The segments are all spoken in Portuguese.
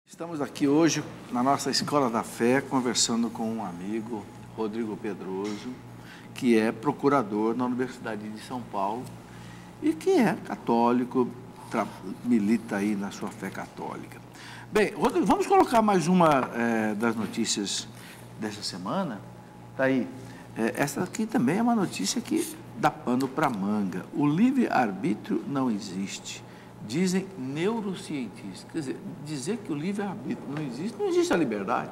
Estamos aqui hoje na nossa Escola da Fé, conversando com um amigo, Rodrigo Pedroso, que é procurador na Universidade de São Paulo e que é católico, milita aí na sua fé católica. Bem, Rodrigo, vamos colocar mais uma das notícias dessa semana. Está aí. Essa aqui também é uma notícia que dá pano para manga. O livre-arbítrio não existe. Dizem neurocientistas. Quer dizer que o livre-arbítrio não existe a liberdade.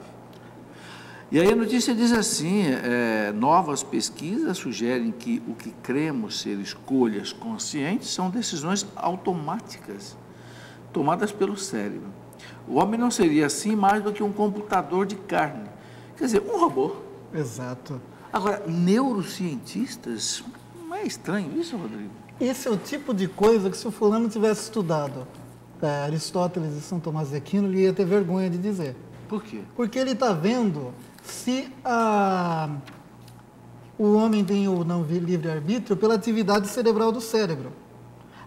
E aí a notícia diz assim, novas pesquisas sugerem que o que cremos ser escolhas conscientes são decisões automáticas, tomadas pelo cérebro. O homem não seria assim mais do que um computador de carne. Quer dizer, um robô. Exato. Agora, neurocientistas, não é estranho isso, Rodrigo? Esse é o tipo de coisa que se o fulano tivesse estudado Aristóteles e São Tomás de Aquino, ele ia ter vergonha de dizer. Por quê? Porque ele está vendo se o homem tem ou não livre-arbítrio pela atividade cerebral do cérebro.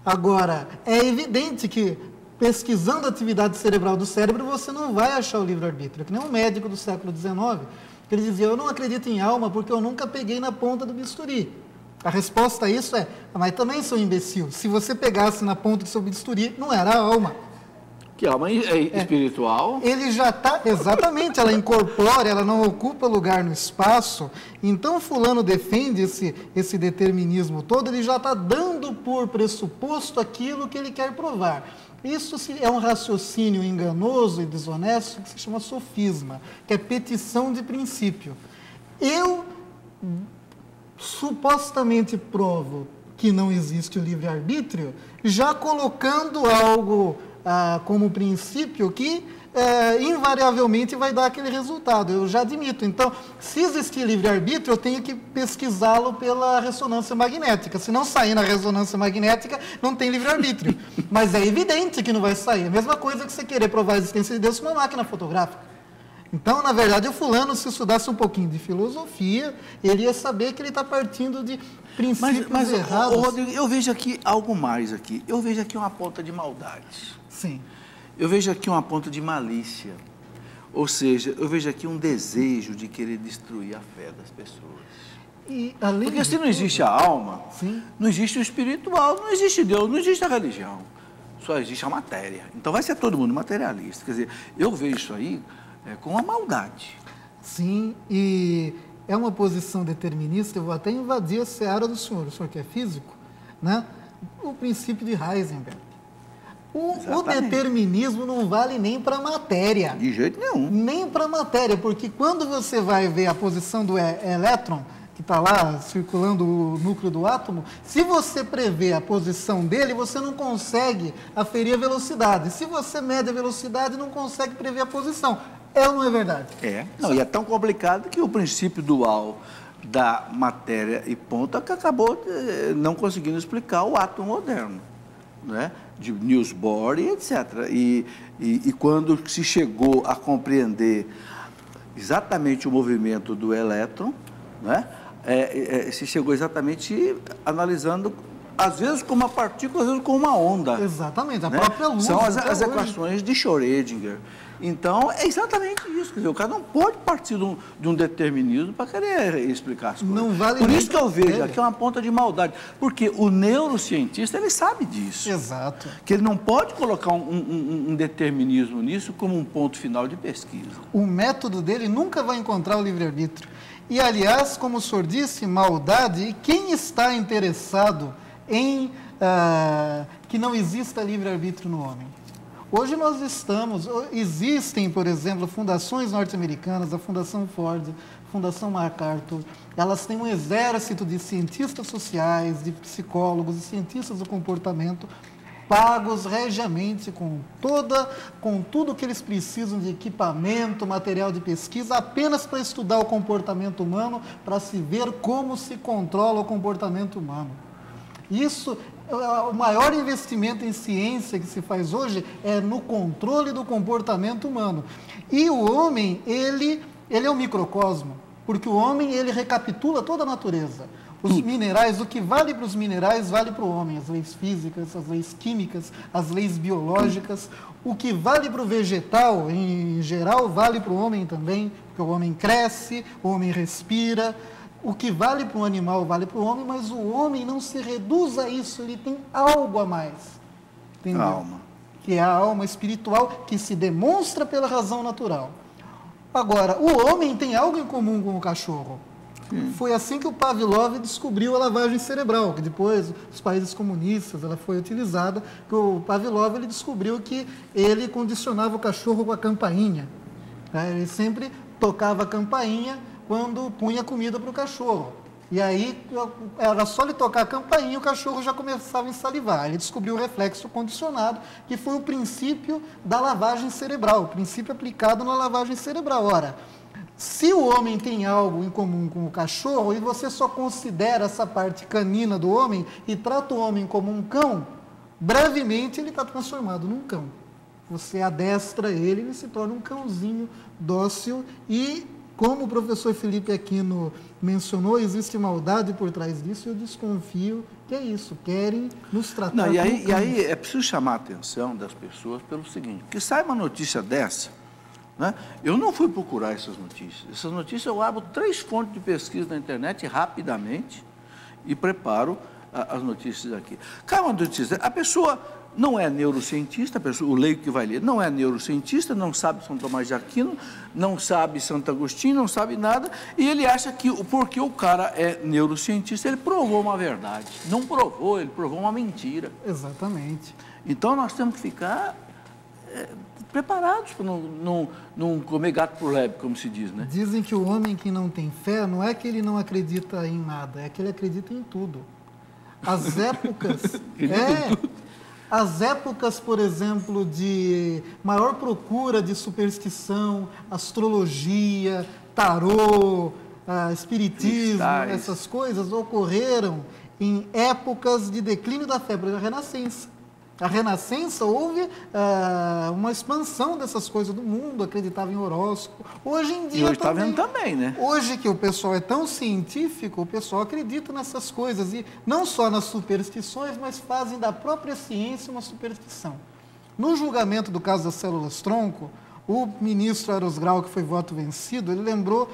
Agora, é evidente que pesquisando a atividade cerebral do cérebro, você não vai achar o livre-arbítrio. Que nem um médico do século XIX, que ele dizia, eu não acredito em alma porque eu nunca peguei na ponta do bisturi. A resposta a isso é, mas também sou imbecil. Se você pegasse na ponta do seu bisturi, não era a alma. Que alma é espiritual? Ele já está, exatamente, ela incorpora, ela não ocupa lugar no espaço. Então, fulano defende esse determinismo todo, ele já está dando por pressuposto aquilo que ele quer provar. Isso é um raciocínio enganoso e desonesto que se chama sofisma, que é petição de princípio. Eu supostamente provo que não existe o livre-arbítrio, já colocando algo como princípio que invariavelmente vai dar aquele resultado. Eu já admito. Então, se existir livre-arbítrio, eu tenho que pesquisá-lo pela ressonância magnética. Se não sair na ressonância magnética, não tem livre-arbítrio. Mas é evidente que não vai sair. A mesma coisa que você querer provar a existência de Deus com uma máquina fotográfica. Então, na verdade, o fulano, se estudasse um pouquinho de filosofia, ele ia saber que ele está partindo de princípios errados. Rodrigo, eu vejo aqui algo mais aqui. Eu vejo aqui uma ponta de maldade. Sim. Eu vejo aqui uma ponta de malícia. Ou seja, eu vejo aqui um desejo de querer destruir a fé das pessoas. Porque se não existe a alma, sim, não existe o espiritual, não existe Deus, não existe a religião. Só existe a matéria. Então vai ser todo mundo materialista. Quer dizer, eu vejo isso aí com a maldade. Sim, e é uma posição determinista, eu vou até invadir a seara do senhor que é físico, né? O princípio de Heisenberg. O determinismo não vale nem para a matéria. De jeito nenhum. Nem para a matéria, porque quando você vai ver a posição do elétron, que está lá circulando o núcleo do átomo, se você prevê a posição dele, você não consegue aferir a velocidade. Se você mede a velocidade, não consegue prever a posição. É ou não é verdade? Não, e é tão complicado que o princípio dual da matéria e ponta que acabou não conseguindo explicar o átomo moderno, né? De Niels Bohr e etc. E quando se chegou a compreender exatamente o movimento do elétron, né? Se chegou exatamente analisando, às vezes com uma partícula, às vezes com uma onda. Exatamente, a né? própria luz. São as equações de Schrödinger. Então, é exatamente isso. Quer dizer, o cara não pode partir de um determinismo para querer explicar as coisas. Não vale. Por isso que eu vejo aqui uma ponta de maldade. Porque o neurocientista, ele sabe disso. Exato. Que ele não pode colocar um determinismo nisso como um ponto final de pesquisa. O método dele nunca vai encontrar o livre-arbítrio. E, aliás, como o senhor disse, maldade, e quem está interessado em que não exista livre-arbítrio no homem? Hoje existem, por exemplo, fundações norte-americanas, a Fundação Ford, a Fundação MacArthur, elas têm um exército de cientistas sociais, de psicólogos e cientistas do comportamento, pagos regiamente com tudo que eles precisam de equipamento, material de pesquisa, apenas para estudar o comportamento humano, para se ver como se controla o comportamento humano. Isso, o maior investimento em ciência que se faz hoje é no controle do comportamento humano. E o homem, ele é um microcosmo, porque o homem, ele recapitula toda a natureza. Os minerais, o que vale para os minerais, vale para o homem. As leis físicas, as leis químicas, as leis biológicas. O que vale para o vegetal, em geral, vale para o homem também, porque o homem cresce, o homem respira. O que vale para o animal, vale para o homem, mas o homem não se reduz a isso, ele tem algo a mais. Entendeu? Alma. Que é a alma espiritual que se demonstra pela razão natural. Agora, o homem tem algo em comum com o cachorro. Foi assim que o Pavlov descobriu a lavagem cerebral, que depois, nos países comunistas, ela foi utilizada, que o Pavlov ele descobriu que ele condicionava o cachorro com a campainha. Ele sempre tocava a campainha quando punha comida para o cachorro. E aí, era só ele tocar a campainha, o cachorro já começava a ensalivar. Ele descobriu o reflexo condicionado, que foi o princípio da lavagem cerebral, o princípio aplicado na lavagem cerebral. Ora, se o homem tem algo em comum com o cachorro e você só considera essa parte canina do homem e trata o homem como um cão, brevemente ele está transformado num cão. Você adestra ele, ele se torna um cãozinho dócil e, como o professor Felipe Aquino mencionou, existe maldade por trás disso e eu desconfio que é isso, querem nos tratar como cães. E aí é preciso chamar a atenção das pessoas pelo seguinte, que sai uma notícia dessa, né? Eu não fui procurar essas notícias. Essas notícias eu abro 3 fontes de pesquisa na internet rapidamente e preparo as notícias aqui. Cai uma notícia, a pessoa não é neurocientista, o leigo que vai ler não é neurocientista, não sabe São Tomás de Aquino, não sabe Santo Agostinho, não sabe nada, e ele acha que porque o cara é neurocientista, ele provou uma verdade. Não provou, ele provou uma mentira. Exatamente. Então nós temos que ficar preparados para não comer gato por lebre, como se diz, né? Dizem que o homem que não tem fé não é que ele não acredita em nada, é que ele acredita em tudo. As épocas... As épocas, por exemplo, de maior procura de superstição, astrologia, tarô, espiritismo, cristais, essas coisas ocorreram em épocas de declínio da febre da Renascença. A Renascença houve uma expansão dessas coisas do mundo, acreditava em horóscopo. Hoje em dia e hoje está vendo também, né? Hoje que o pessoal é tão científico, o pessoal acredita nessas coisas. E não só nas superstições, mas fazem da própria ciência uma superstição. No julgamento do caso das células-tronco, o ministro Eros Grau, que foi voto vencido, ele lembrou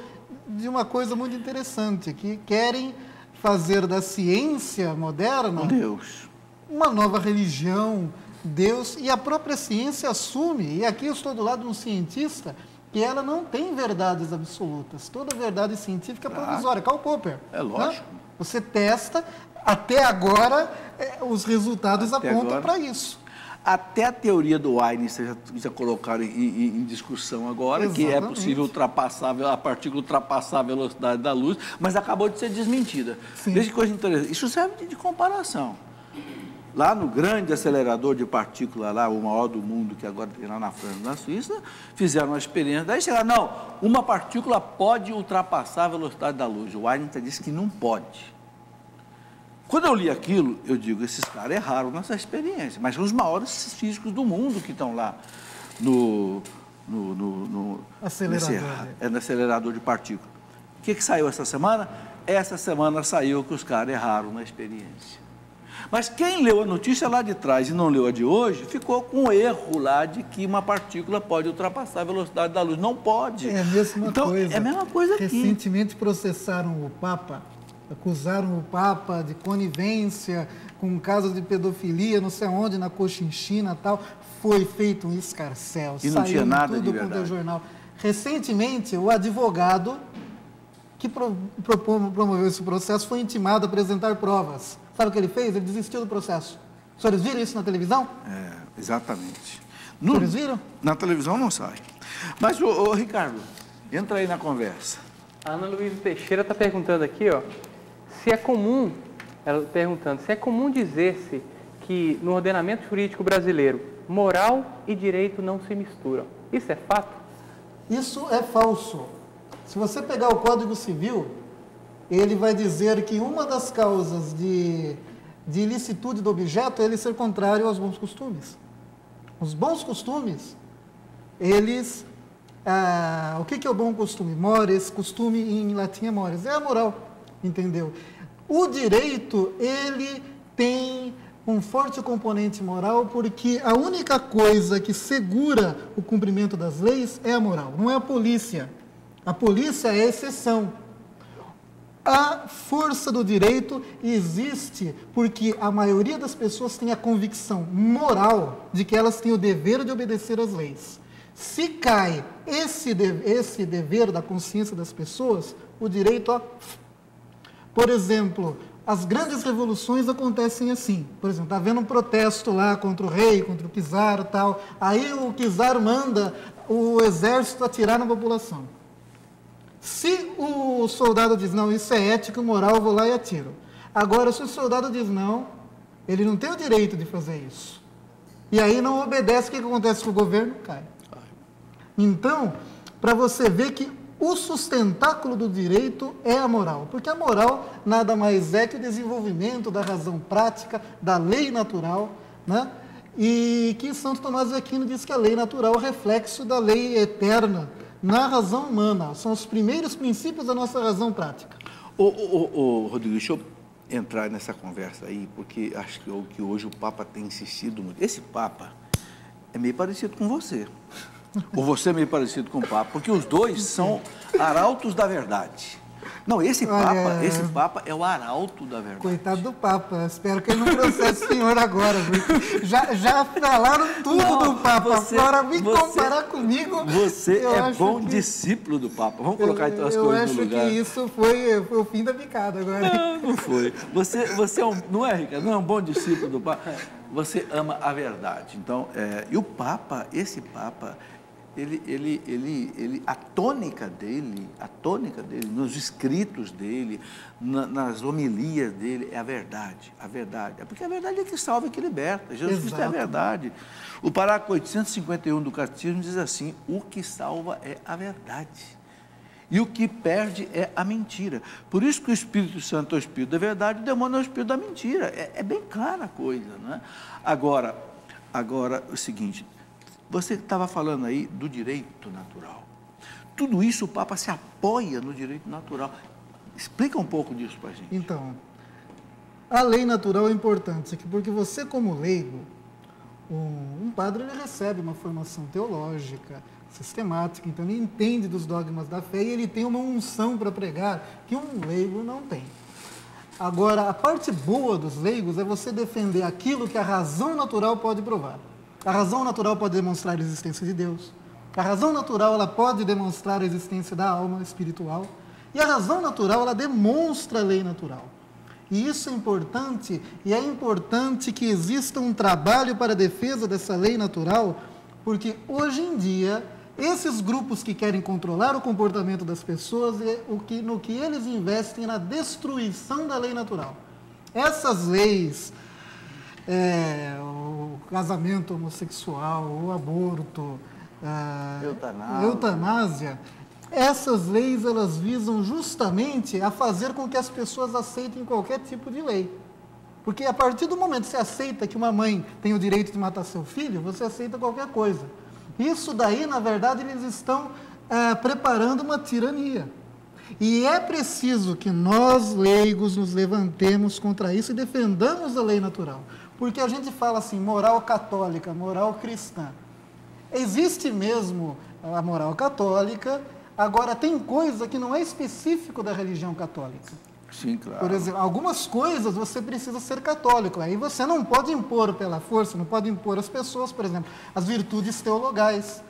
de uma coisa muito interessante, que querem fazer da ciência moderna... Um Deus. Uma nova religião, Deus, e a própria ciência assume, e aqui eu estou do lado de um cientista, que ela não tem verdades absolutas. Toda verdade científica é provisória. Karl Popper. É lógico. Né? Você testa, até agora, os resultados apontam para isso. Até a teoria do Einstein já colocaram em discussão agora, Exatamente. que é possível ultrapassar, a partícula ultrapassar a velocidade da luz, mas acabou de ser desmentida. Sim. Veja que coisa interessante. Isso serve de comparação. Lá no grande acelerador de partícula, lá, o maior do mundo, que agora tem lá na França, na Suíça, fizeram uma experiência. Daí chegaram, não, uma partícula pode ultrapassar a velocidade da luz. O Einstein disse que não pode. Quando eu li aquilo, eu digo, esses caras erraram nessa experiência, mas os maiores físicos do mundo que estão lá no acelerador. No acelerador de partícula. O que saiu essa semana? Essa semana saiu que os caras erraram na experiência. Mas quem leu a notícia lá de trás e não leu a de hoje, ficou com o erro lá de que uma partícula pode ultrapassar a velocidade da luz. Não pode. É a mesma coisa. É a mesma coisa aqui. Recentemente processaram o Papa, acusaram o Papa de conivência com casos de pedofilia, não sei onde, na Cochinchina e tal. Foi feito um escarcéu. E não tinha nada tudo de verdade. quanto é jornal. Recentemente, o advogado que promoveu esse processo foi intimado a apresentar provas. Sabe o que ele fez? Ele desistiu do processo. Os senhores viram isso na televisão? Exatamente. Os senhores viram? Na televisão não sai. Mas, Ricardo, entra aí na conversa. A Ana Luísa Teixeira está perguntando aqui, ó, se é comum, ela perguntando, se é comum dizer-se que no ordenamento jurídico brasileiro, moral e direito não se misturam. Isso é fato? Isso é falso. Se você pegar o Código Civil, ele vai dizer que uma das causas de ilicitude do objeto é ele ser contrário aos bons costumes. Os bons costumes, eles... o que é o bom costume? Mores, costume em latim é mores. É a moral, entendeu? O direito, ele tem um forte componente moral, porque a única coisa que segura o cumprimento das leis é a moral, não é a polícia. A polícia é a exceção. A força do direito existe porque a maioria das pessoas tem a convicção moral de que elas têm o dever de obedecer às leis. Se cai esse dever da consciência das pessoas, o direito... Por exemplo, as grandes revoluções acontecem assim. Por exemplo, está havendo um protesto lá contra o rei, contra o czar e tal. Aí o czar manda o exército atirar na população. Se o soldado diz, não, isso é ético, moral, eu vou lá e atiro. Agora, se o soldado diz não, ele não tem o direito de fazer isso. E aí não obedece, o que acontece com o governo? Cai. Então, para você ver que o sustentáculo do direito é a moral, porque a moral nada mais é que o desenvolvimento da razão prática, da lei natural, né? E que Santo Tomás de Aquino diz que a lei natural é o reflexo da lei eterna na razão humana, são os primeiros princípios da nossa razão prática. Rodrigo, deixa eu entrar nessa conversa aí, porque acho que hoje o Papa tem insistido muito. Esse Papa é meio parecido com você. Ou você é meio parecido com o Papa, porque os dois são arautos da verdade. Não, esse Papa é o arauto da verdade. Coitado do Papa, espero que ele não processe o senhor agora, porque já falaram tudo do Papa, agora comparar comigo... Você é bom discípulo do Papa, vamos colocar então as coisas no lugar. Eu acho que isso foi o fim da picada agora. Não foi. Você não é, Ricardo, não é um bom discípulo do Papa, você ama a verdade. Então, e o Papa, esse Papa... a tônica dele, nos escritos dele, nas homilias dele, é a verdade. É porque a verdade é que salva e que liberta. Jesus Cristo é a verdade. O parágrafo 851 do Catecismo diz assim, o que salva é a verdade. E o que perde é a mentira. Por isso que o Espírito Santo é o Espírito da verdade, o demônio é o Espírito da mentira. É bem clara a coisa, não é? Agora, o seguinte... Você estava falando aí do direito natural. Tudo isso o Papa se apoia no direito natural. Explica um pouco disso para a gente. Então, a lei natural é importante, porque você como leigo, um padre ele recebe uma formação teológica, sistemática, então ele entende dos dogmas da fé e ele tem uma unção para pregar que um leigo não tem. Agora, a parte boa dos leigos é você defender aquilo que a razão natural pode provar. A razão natural pode demonstrar a existência de Deus. A razão natural ela pode demonstrar a existência da alma espiritual. E a razão natural ela demonstra a lei natural. E isso é importante, e é importante que exista um trabalho para a defesa dessa lei natural, porque hoje em dia, esses grupos que querem controlar o comportamento das pessoas, no que eles investem na destruição da lei natural. Essas leis... o casamento homossexual, o aborto, eutanásia, essas leis elas visam justamente a fazer com que as pessoas aceitem qualquer tipo de lei. Porque a partir do momento que você aceita que uma mãe tem o direito de matar seu filho, você aceita qualquer coisa. Isso daí, na verdade, eles estão preparando uma tirania. E é preciso que nós, leigos, nos levantemos contra isso e defendamos a lei natural. Porque a gente fala assim, moral católica, moral cristã. Existe mesmo a moral católica, agora tem coisa que não é específico da religião católica. Sim, claro. Por exemplo, algumas coisas você precisa ser católico, aí você não pode impor pela força, não pode impor às pessoas, por exemplo, as virtudes teologais.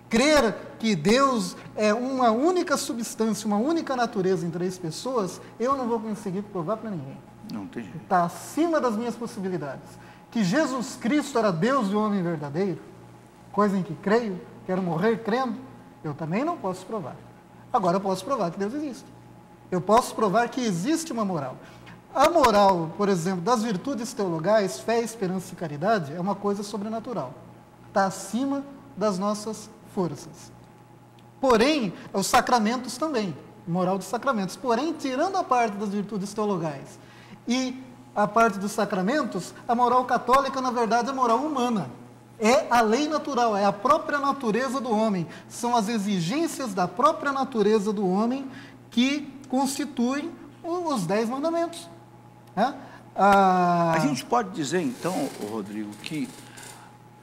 Crer que Deus é uma única substância, uma única natureza em três pessoas, eu não vou conseguir provar para ninguém. Não tem jeito. Está acima das minhas possibilidades. Que Jesus Cristo era Deus e homem verdadeiro, coisa em que creio, quero morrer crendo, eu também não posso provar. Agora eu posso provar que Deus existe. Eu posso provar que existe uma moral. A moral, por exemplo, das virtudes teologais, fé, esperança e caridade, é uma coisa sobrenatural. Está acima das nossas forças. Porém, os sacramentos também, moral dos sacramentos. Porém, tirando a parte das virtudes teologais e a parte dos sacramentos, a moral católica, na verdade, é moral humana. É a lei natural, é a própria natureza do homem. São as exigências da própria natureza do homem que constituem os 10 mandamentos. Né? A gente pode dizer, então, Rodrigo, que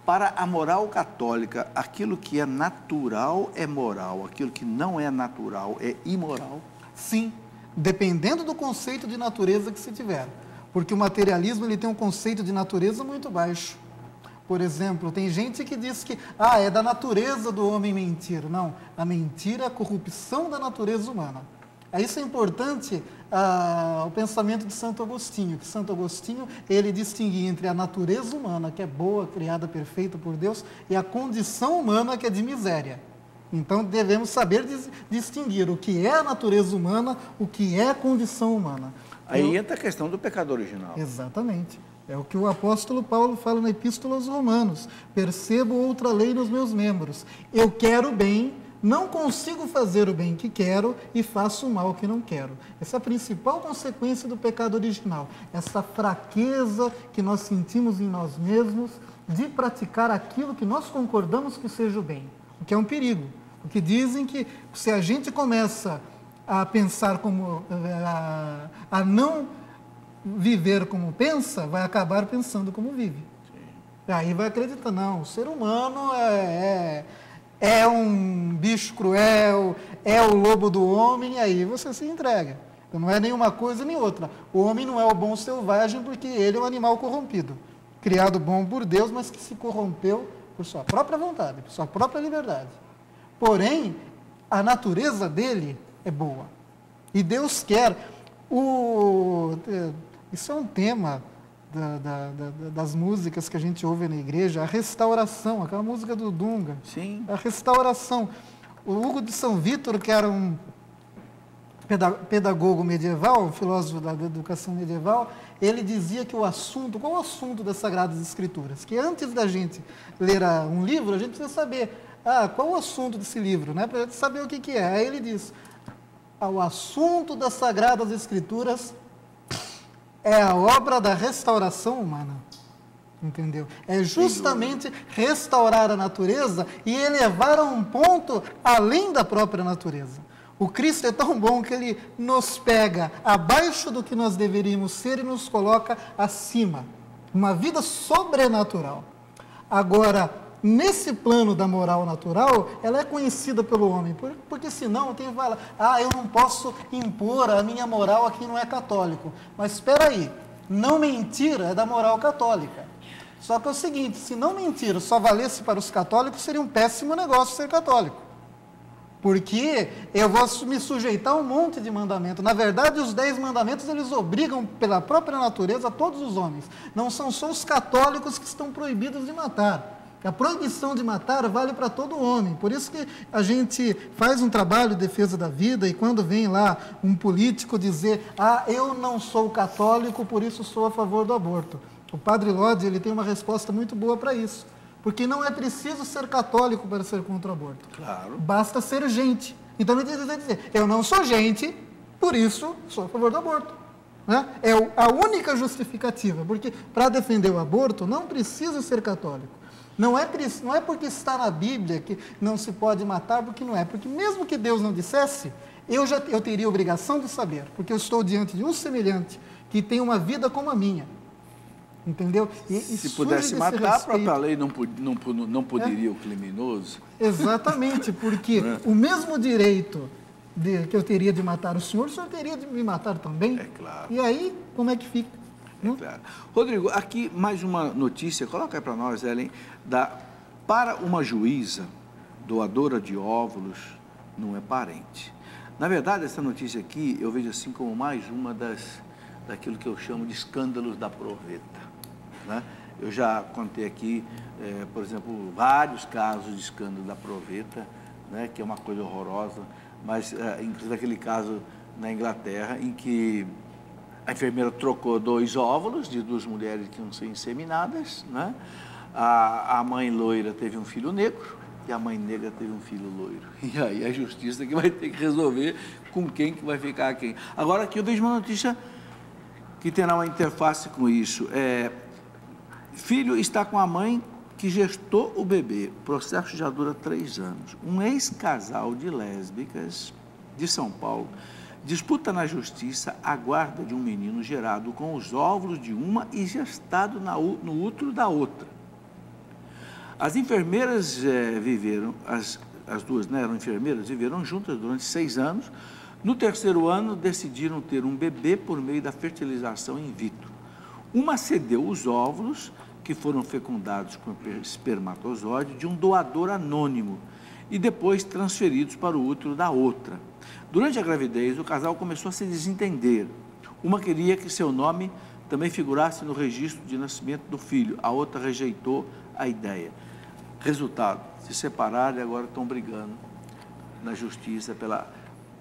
para a moral católica, aquilo que é natural é moral, aquilo que não é natural é imoral? Sim, dependendo do conceito de natureza que se tiver. Porque o materialismo ele tem um conceito de natureza muito baixo. Por exemplo, tem gente que diz que é da natureza do homem mentir. Não, a mentira é a corrupção da natureza humana. Isso é importante o pensamento de Santo Agostinho, que Santo Agostinho ele distinguia entre a natureza humana, que é boa, criada, perfeita por Deus, e a condição humana, que é de miséria. Então, devemos saber distinguir o que é a natureza humana, o que é a condição humana. Aí entra a questão do pecado original. Exatamente. É o que o apóstolo Paulo fala na Epístola aos Romanos. Percebo outra lei nos meus membros. Eu quero o bem, não consigo fazer o bem que quero e faço o mal que não quero. Essa é a principal consequência do pecado original. Essa fraqueza que nós sentimos em nós mesmos de praticar aquilo que nós concordamos que seja o bem. O que é um perigo. Porque dizem que se a gente começa a pensar como... a não viver como pensa, vai acabar pensando como vive. Sim. Aí vai acreditar, não, o ser humano é um bicho cruel, é o lobo do homem, e aí você se entrega. Então não é nenhuma coisa nem outra. O homem não é o bom selvagem porque ele é um animal corrompido, criado bom por Deus, mas que se corrompeu por sua própria vontade, por sua própria liberdade. Porém, a natureza dele é boa. E Deus quer... Isso é um tema das músicas que a gente ouve na igreja, a restauração, aquela música do Dunga. Sim. A restauração. O Hugo de São Vítor, que era um pedagogo medieval, um filósofo da educação medieval, ele dizia que qual o assunto das Sagradas Escrituras? Que antes da gente ler um livro, a gente precisa saber, qual o assunto desse livro, né? Para a gente saber o que é. Aí ele diz, o assunto das Sagradas Escrituras é a obra da restauração humana, entendeu? É justamente restaurar a natureza e elevar a um ponto além da própria natureza. O Cristo é tão bom que ele nos pega abaixo do que nós deveríamos ser e nos coloca acima. Uma vida sobrenatural. Agora, nesse plano da moral natural, ela é conhecida pelo homem, porque senão tem que falar, eu não posso impor a minha moral a quem não é católico. Mas espera aí, não mentir é da moral católica. Só que é o seguinte, se não mentir só valesse para os católicos, seria um péssimo negócio ser católico. Porque eu vou me sujeitar a um monte de mandamentos. Na verdade, os 10 mandamentos, eles obrigam pela própria natureza a todos os homens. Não são só os católicos que estão proibidos de matar. A proibição de matar vale para todo homem. Por isso que a gente faz um trabalho de defesa da vida e quando vem lá um político dizer eu não sou católico, por isso sou a favor do aborto. O padre Lodi, ele tem uma resposta muito boa para isso. Porque não é preciso ser católico para ser contra o aborto. Claro. Basta ser gente. Então ele dizer, eu não sou gente, por isso sou a favor do aborto. Né? É a única justificativa. Porque para defender o aborto não precisa ser católico. Não é porque está na Bíblia que não se pode matar, porque não é. Porque mesmo que Deus não dissesse, eu teria obrigação de saber, porque eu estou diante de um semelhante que tem uma vida como a minha. Entendeu? Se pudesse matar, a própria lei não poderia o criminoso? Exatamente, porque o mesmo direito que eu teria de matar o senhor teria de me matar também. É claro. E aí, como é que fica? Claro. Rodrigo, aqui mais uma notícia, coloca aí para nós, Ellen, para uma juíza, doadora de óvulos não é parente. Na verdade, essa notícia aqui, eu vejo assim como mais uma daquilo que eu chamo de escândalos da proveta. Né? Eu já contei aqui, por exemplo, vários casos de escândalo da proveta, né, que é uma coisa horrorosa, mas inclusive aquele caso na Inglaterra em que a enfermeira trocou 2 óvulos de 2 mulheres que iam ser inseminadas, né? A mãe loira teve um filho negro e a mãe negra teve um filho loiro. E aí a justiça que vai ter que resolver com quem que vai ficar quem. Agora aqui eu vejo uma notícia que terá uma interface com isso. Filho está com a mãe que gestou o bebê. O processo já dura 3 anos. Um ex-casal de lésbicas de São Paulo disputa na justiça a guarda de um menino gerado com os óvulos de uma e gestado no útero da outra. As enfermeiras viveram, as duas, né, eram enfermeiras, viveram juntas durante 6 anos. No 3º ano, decidiram ter um bebê por meio da fertilização in vitro. Uma cedeu os óvulos, que foram fecundados com espermatozoide, de um doador anônimo e depois transferidos para o útero da outra. Durante a gravidez, o casal começou a se desentender. Uma queria que seu nome também figurasse no registro de nascimento do filho, a outra rejeitou a ideia. Resultado, se separaram e agora estão brigando na justiça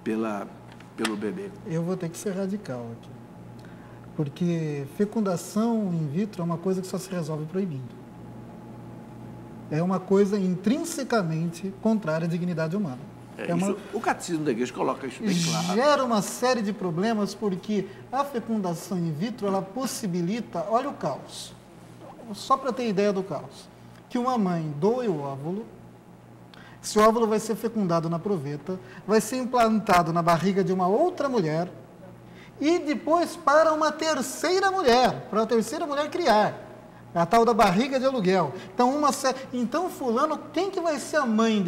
pelo bebê. Eu vou ter que ser radical aqui. Porque fecundação in vitro é uma coisa que só se resolve proibindo. É uma coisa intrinsecamente contrária à dignidade humana. O catecismo da igreja coloca isso bem claro. Gera uma série de problemas porque a fecundação in vitro, ela possibilita, olha o caos, só para ter ideia do caos, que uma mãe doe o óvulo, esse óvulo vai ser fecundado na proveta, vai ser implantado na barriga de uma outra mulher e depois para uma terceira mulher, criar. A tal da barriga de aluguel. Então, fulano, quem que vai ser a mãe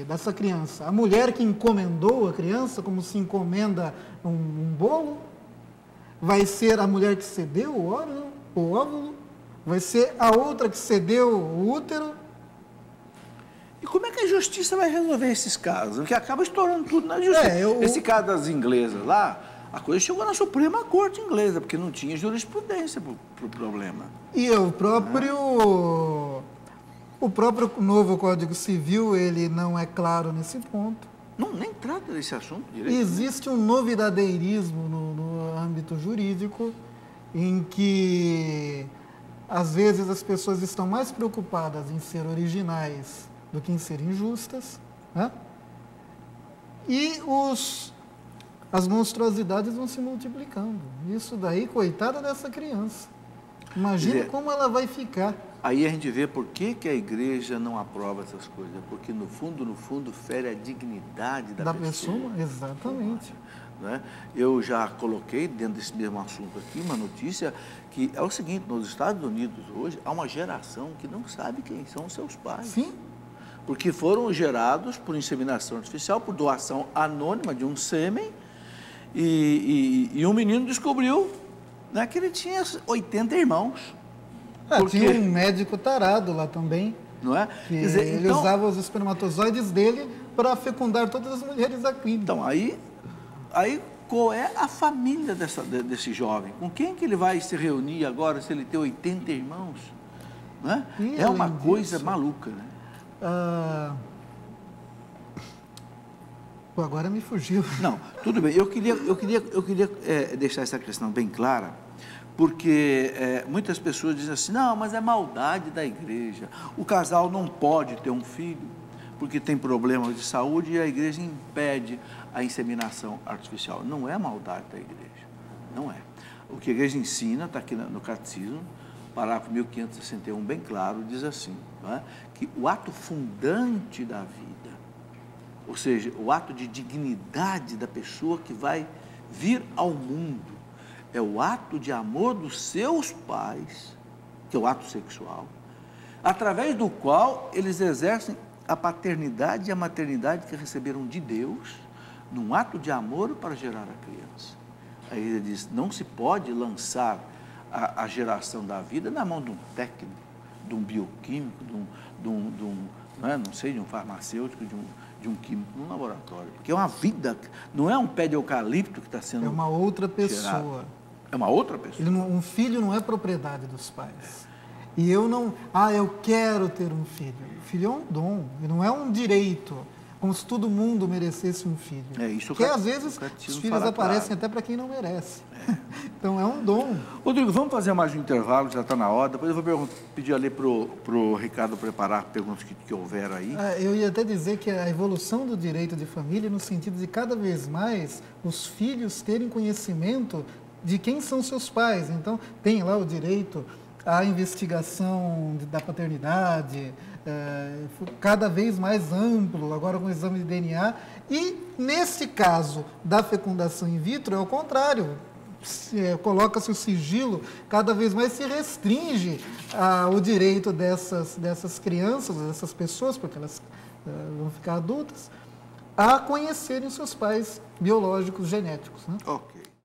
dessa criança? A mulher que encomendou a criança, como se encomenda um bolo? Vai ser a mulher que cedeu o óvulo? Vai ser a outra que cedeu o útero? E como é que a justiça vai resolver esses casos? Porque acaba estourando tudo na justiça. Esse caso das inglesas lá, a coisa chegou na Suprema Corte inglesa, porque não tinha jurisprudência para o problema. E o próprio novo Código Civil, ele não é claro nesse ponto. Não, nem trata desse assunto direito. Existe um novidadeirismo no âmbito jurídico, em que, às vezes, as pessoas estão mais preocupadas em ser originais do que em serem justas, né? E as monstruosidades vão se multiplicando. Isso daí, coitada dessa criança. Imagina como ela vai ficar. Aí a gente vê por que a igreja não aprova essas coisas. Porque, no fundo, fere a dignidade da pessoa. Exatamente. Né? Eu já coloquei dentro desse mesmo assunto aqui uma notícia que é o seguinte: nos Estados Unidos hoje há uma geração que não sabe quem são os seus pais. Sim. Porque foram gerados por inseminação artificial, por doação anônima de um sêmen, e um menino descobriu, né, que ele tinha 80 irmãos. Tinha um médico tarado lá também. Não é? Quer dizer, ele usava os espermatozoides dele para fecundar todas as mulheres da clínica. Então, aí qual é a família desse jovem? Com quem que ele vai se reunir agora se ele tem 80 irmãos? Não é? É uma coisa maluca, né? Agora me fugiu. Não, tudo bem. Eu queria deixar essa questão bem clara, porque muitas pessoas dizem assim: não, mas é maldade da igreja. O casal não pode ter um filho porque tem problemas de saúde e a igreja impede a inseminação artificial. Não é maldade da igreja, não é. O que a igreja ensina, está aqui no Catecismo, parágrafo 1561, bem claro, diz assim, não é? Que o ato fundante da vida, ou seja, o ato de dignidade da pessoa que vai vir ao mundo, é o ato de amor dos seus pais, que é o ato sexual, através do qual eles exercem a paternidade e a maternidade que receberam de Deus, num ato de amor para gerar a criança. Aí ele diz: não se pode lançar a geração da vida na mão de um técnico, de um bioquímico, de um farmacêutico, de um químico num laboratório. Porque é uma vida, não é um pé de eucalipto que está sendo É uma outra pessoa. gerado. É uma outra pessoa. Um filho não é propriedade dos pais. E eu quero ter um filho. O filho é um dom, não é um direito. Como se todo mundo merecesse um filho. Porque às vezes os filhos aparecem até para quem não merece. Então é um dom. Rodrigo, vamos fazer mais um intervalo, já está na hora. Depois eu vou pedir ali para o Ricardo preparar perguntas que houveram aí. Eu ia até dizer que a evolução do direito de família, no sentido de cada vez mais os filhos terem conhecimento de quem são seus pais. Então tem lá o direito à investigação da paternidade, cada vez mais amplo, agora com o exame de DNA. E, nesse caso da fecundação in vitro, é o contrário. Coloca-se o sigilo, cada vez mais se restringe o direito dessas crianças, dessas pessoas, porque elas vão ficar adultas, a conhecerem os seus pais biológicos genéticos, né? Ok.